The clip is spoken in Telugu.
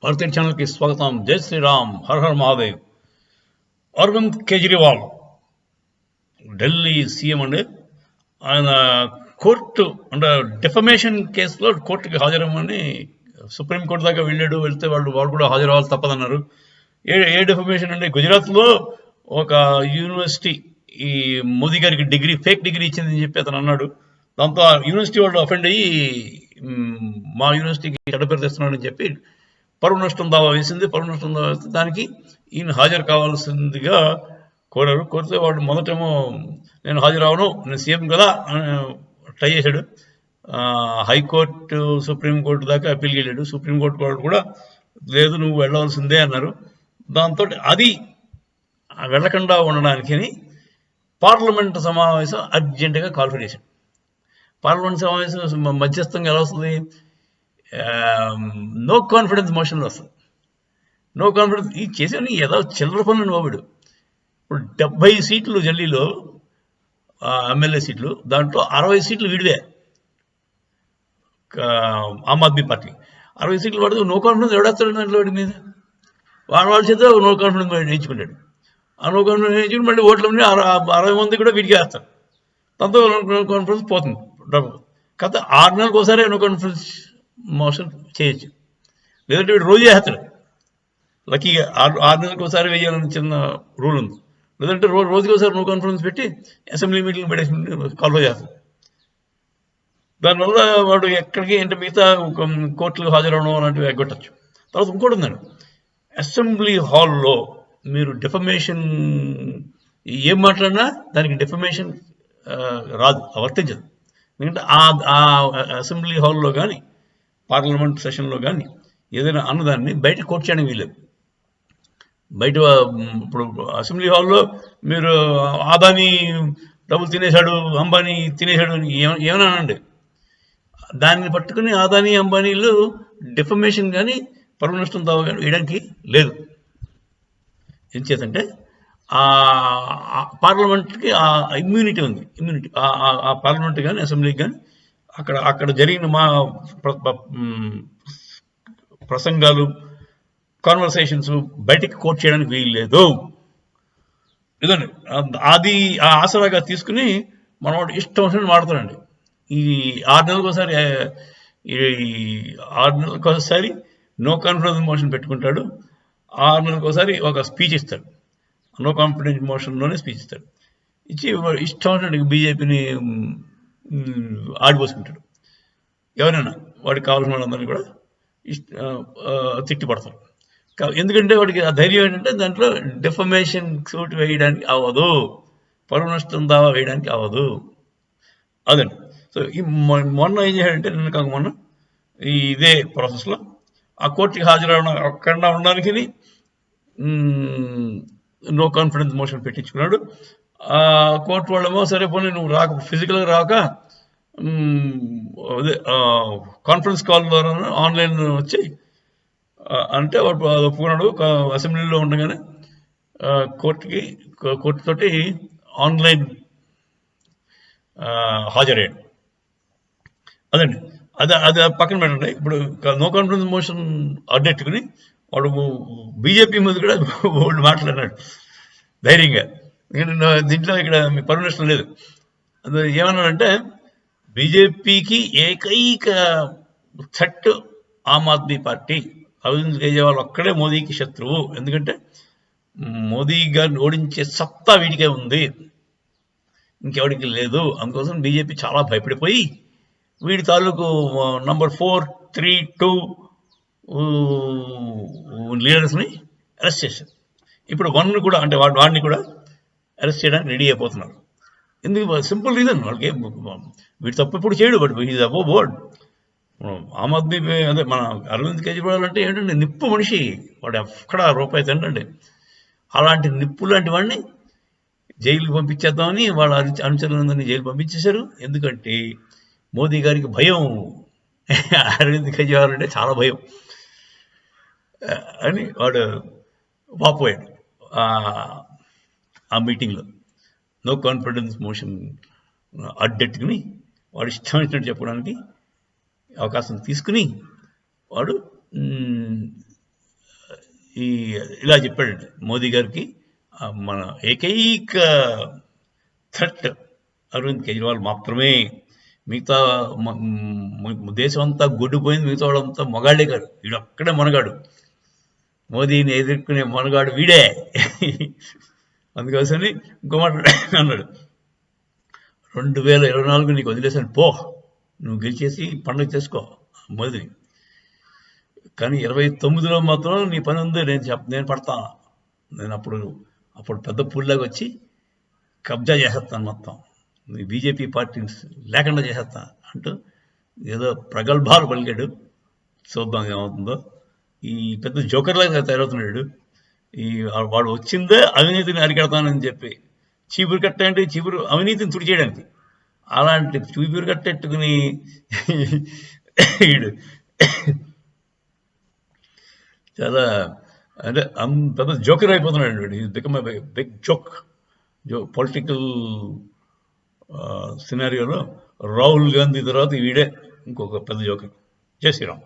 భారతీయ ఛానల్కి స్వాగతం. జై శ్రీరామ్, హర్ హర్ మహాదేవ్. అరవింద్ కేజ్రీవాల్ ఢిల్లీ సీఎం అండి. ఆయన కోర్టు అంటే డిఫమేషన్ కేసులో కోర్టుకి హాజరవ్వమని సుప్రీంకోర్టు దాకా వెళ్తే వాళ్ళు కూడా హాజరవ్వాలి తప్పదన్నారు. ఏ డిఫమేషన్ అంటే గుజరాత్లో ఒక యూనివర్సిటీ ఈ మోదీ గారికి ఫేక్ డిగ్రీ ఇచ్చిందని చెప్పి అతను అన్నాడు. దాంతో ఆ యూనివర్సిటీ వాళ్ళు అఫెండ్ అయ్యి మా యూనివర్సిటీకి చెడ్డ పేరు తెస్తున్నాడని చెప్పి పరువు నష్టం దావా వేసింది. పరువు నష్టం దావా వేస్తే దానికి ఈయన హాజరు కావాల్సిందిగా కోరితే వాడు మొదటేమో నేను హాజరవను, నేను సీఎం కదా అని ట్రై చేశాడు. హైకోర్టు సుప్రీంకోర్టు దాకా అప్పీల్కి వెళ్ళాడు. సుప్రీంకోర్టు వాళ్ళు కూడా లేదు నువ్వు వెళ్ళవలసిందే అన్నారు. దాంతో అది వెళ్ళకుండా ఉండడానికి పార్లమెంట్ సమావేశం అర్జెంటుగా కాల్ఫర్ చేశాడు. పార్లమెంట్ సమావేశం మధ్యస్థంగా ఎలా వస్తుంది? నో కాన్ఫిడెన్స్ మోషన్లో వస్తుంది. నో కాన్ఫిడెన్స్ ఈ చేసేవని ఏదో చిల్లర పనులు బాబుడు. ఇప్పుడు 70 సీట్లు ఢిల్లీలో ఎమ్మెల్యే సీట్లు, దాంట్లో 60 సీట్లు వీడివే ఆమ్ ఆద్మీ పార్టీ. 60 సీట్లు పడితే నో కాన్ఫిడెన్స్ ఎవడేస్తాడు దాంట్లో వాడి మీద? వాళ్ళ చేత నో కాన్ఫిడెన్స్ నేర్చుకున్నాడు. ఆ నో కాన్ఫిడెన్స్ నేర్చుకుని మళ్ళీ ఓట్లన్నీ 60 మంది కూడా వీడికి వేస్తారు. దాంతో నో కాన్ఫిడెన్స్ పోతుంది. కాకపోతే 6 నెలలకు ఒకసారి నో కాన్ఫిడెన్స్ మోషన్ చేయొచ్చు, లేదంటే వీడు రోజు చేస్తాడు. లక్కీగా 6 నెలలకు ఒకసారి వేయాలని చిన్న రూల్ ఉంది. లేదంటే రోజుకి ఒకసారి నో కాన్ఫిడెన్స్ పెట్టి అసెంబ్లీ మీటింగ్ పెట్టేసి కాల్ఫర్ చేస్తాడు. దానివల్ల వాడు ఎక్కడికి అంటే మిగతా కోర్టులకు హాజరవడం అలాంటివి ఎగ్గొట్టచ్చు. తర్వాత ఇంకోటి ఉందండి, అసెంబ్లీ హాల్లో మీరు డిఫమేషన్ ఏం మాట్లాడినా దానికి డిఫమేషన్ రాదు, వర్తించదు. ఎందుకంటే ఆ అసెంబ్లీ హాల్లో కానీ పార్లమెంట్ సెషన్లో కానీ ఏదైనా అన్నదాన్ని బయట కోట్ చేయడానికి వీలేదు. బయట ఇప్పుడు అసెంబ్లీ హాల్లో మీరు ఆదాని డబ్బులు తినేశాడు, అంబానీ తినేశాడు అని ఏమైనా అనండి, దాన్ని పట్టుకుని ఆదాని అంబానీలు డిఫమేషన్ కానీ పరువు నష్టం దావా కానీ వేయడానికి లేదు. ఏం చేతంటే పార్లమెంట్కి ఆ ఇమ్యూనిటీ ఉంది. ఆ పార్లమెంట్ కానీ అసెంబ్లీకి కానీ అక్కడ జరిగిన మా ప్రసంగాలు కాన్వర్సేషన్స్ బయటికి కోట్ చేయడానికి వీల్లేదు. ఇదండి అది ఆ ఆసరాగా తీసుకుని మనవాడు ఇష్టం వచ్చినట్టు మాడతాడండి. ఈ 6 నెలలకు ఒకసారి నో కాన్ఫిడెన్స్ మోషన్ పెట్టుకుంటాడు. 6 నెలలకు ఒకసారి ఒక స్పీచ్ ఇస్తాడు. నో కాన్ఫిడెన్స్ మోషన్లోనే స్పీచ్ ఇస్తాడు. ఇచ్చి ఇష్టం వచ్చినట్టు బీజేపీని ఆడిపోసుకుంటాడు. ఎవరైనా వాడికి కావాల్సిన వాళ్ళందరినీ కూడా తిట్టిపడతారు. ఎందుకంటే వాడికి ఆ ధైర్యం ఏంటంటే దాంట్లో డిఫమేషన్ సూట్ వేయడానికి అవ్వదు, పరువు నష్టం దావా వేయడానికి అవ్వదు. అదండి. సో ఈ మొన్న ఏం చేయాడంటే నిన్న కాక మొన్న ఇదే ప్రాసెస్లో ఆ కోర్టుకి హాజరవకుండా ఉండడానికి నో కాన్ఫిడెన్స్ మోషన్ పెట్టించుకున్నాడు. ఆ కోర్టు వాళ్ళేమో సరే పోనీ నువ్వు ఫిజికల్గా రాక అదే కాన్ఫరెన్స్ కాల్ ద్వారా ఆన్లైన్ వచ్చి అంటే వాడు ఒప్పుకున్నాడు. అసెంబ్లీలో ఉండగానే కోర్టుతోటి ఆన్లైన్ హాజరయ్యాడు. అదండి. అది పక్కన పెట్టండి. ఇప్పుడు నో కాన్ఫిడెన్స్ మోషన్ అడ్డెట్టుకుని వాడు బీజేపీ మీద కూడా వాళ్ళు మాట్లాడినాడు ధైర్యంగా. దీంట్లో ఇక్కడ మీ పరువు నష్టం లేదు. అది ఏమన్నాడంటే బీజేపీకి ఏకైక థ్రెట్ ఆమ్ ఆద్మీ పార్టీ, అరవింద్ కేజ్రీవాల్ ఒక్కడే మోదీకి శత్రువు. ఎందుకంటే మోదీ గారిని ఓడించే సత్తా వీడికే ఉంది, ఇంకెవడికి లేదు. అందుకోసం బీజేపీ చాలా భయపడిపోయి వీడి తాలూకు నంబర్ 4, 3, 2 లీడర్స్ని అరెస్ట్ చేశారు. ఇప్పుడు 1 కూడా అంటే వాడిని కూడా అరెస్ట్ చేయడానికి రెడీ అయిపోతున్నారు. ఎందుకు? సింపుల్ రీజన్, వాళ్ళకి వీడు తప్పు ఇప్పుడు చేయడు, but is above board. Aam Aadmi అదే మన అరవింద్ కేజ్రీవాల్ అంటే ఏంటంటే నిప్పు మనిషి, వాడు ఎక్కడ రూపాయి తింటండి. అలాంటి నిప్పు లాంటి వాడిని జైలుకి పంపించేద్దామని వాళ్ళ అనుచరులందరినీ జైలు పంపించేశారు. ఎందుకంటే మోదీ గారికి భయం, అరవింద్ కేజ్రీవాల్ అంటే చాలా భయం అని వాడు వాపోయాడు ఆ మీటింగ్లో. నో కాన్ఫిడెన్స్ మోషన్ అడ్డెట్టుకుని వాడు ఇష్టం వచ్చినట్టు చెప్పడానికి అవకాశం తీసుకుని వాడు ఈ ఇలా చెప్పాడండి మోదీ గారికి మన ఏకైక థ్రెట్ అరవింద్ కేజ్రీవాల్ మాత్రమే. మిగతా దేశం అంతా గొడ్డుపోయింది, మిగతా వాడంతా మొగాళ్ళే కాదు, వీడొక్కడే మొనగాడు, మోదీని ఎదుర్కొనే మొనగాడు వీడే. అందుకోసమని ఇంకో మాట అన్నాడు, 2024 నీకు వదిలేసాను పో, నువ్వు గెలిచేసి పండుగ చేసుకో మోదీని, కానీ 29లో మాత్రం నీ పని ఉంది, నేను పడతా, నేను అప్పుడు పెద్ద పుల్లాగా వచ్చి కబ్జా చేసేస్తాను మొత్తం, బీజేపీ పార్టీని లేకుండా చేసేస్తా అంటూ ఏదో ప్రగల్భాలు పలికాడు. చూద్దాం ఏమవుతుందో. ఈ పెద్ద జోకర్లాగా తయారవుతున్నాడు. వాడు వచ్చిందే అవినీతిని అరికెడతానని చెప్పి, చీపురు కట్ట అంటే చీపురు అవినీతిని తుడిచేయడానికి, అలాంటి చీపురు కట్టెట్టుకుని వీడు చాలా అంటే పెద్ద జోకర్ అయిపోతున్నాడు వీడు. Is become big joke. Political సినారియోలో రాహుల్ గాంధీ తర్వాత వీడే ఇంకొక పెద్ద జోకర్. జై శ్రీరామ్.